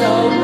So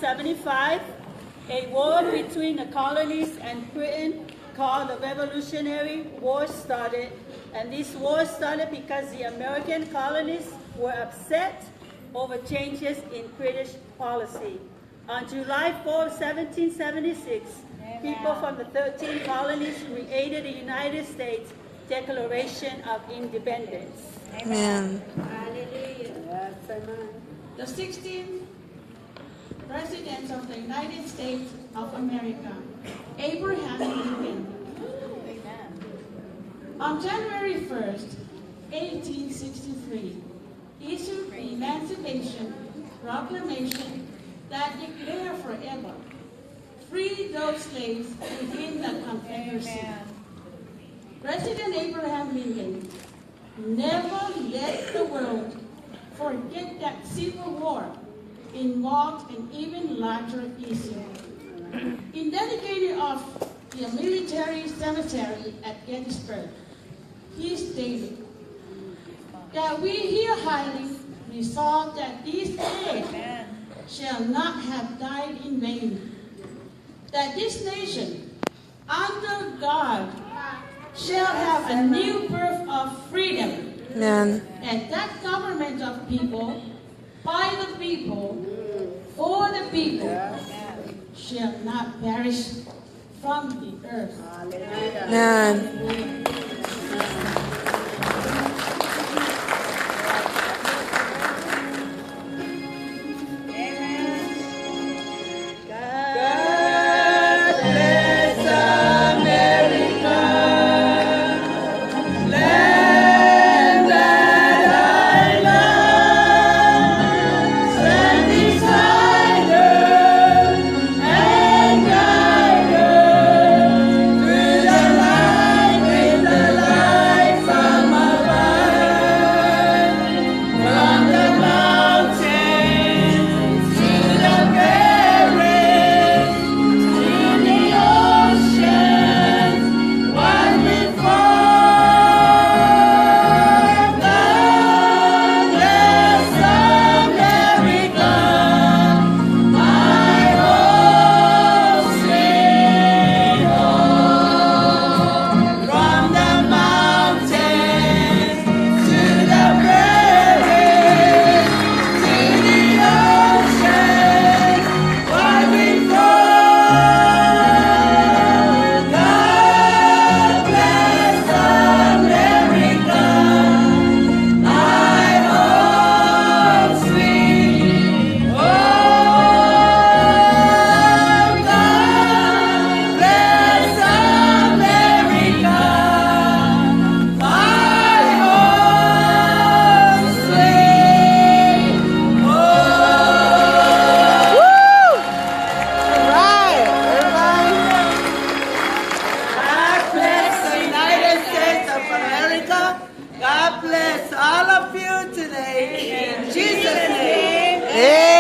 1775, a war between the colonies and Britain called the Revolutionary War started. And this war started because the American colonies were upset over changes in British policy. On July 4, 1776, people from the 13 colonies created the United States Declaration of Independence. Amen. Hallelujah. Yes, amen. The 16th President of the United States of America, Abraham Lincoln. On January 1st, 1863, issued the Emancipation Proclamation that declared forever free those slaves within the Confederacy. President Abraham Lincoln never let the world forget that Civil War involved an even larger issue. In dedicating of the military cemetery at Gettysburg, he stated that we here highly resolve that these days shall not have died in vain, that this nation, under God, shall have a new birth of freedom, Amen. and that government of people, by the people, for the people, shall not perish from the earth. Amen. God bless all of you today. In Jesus' name. Amen.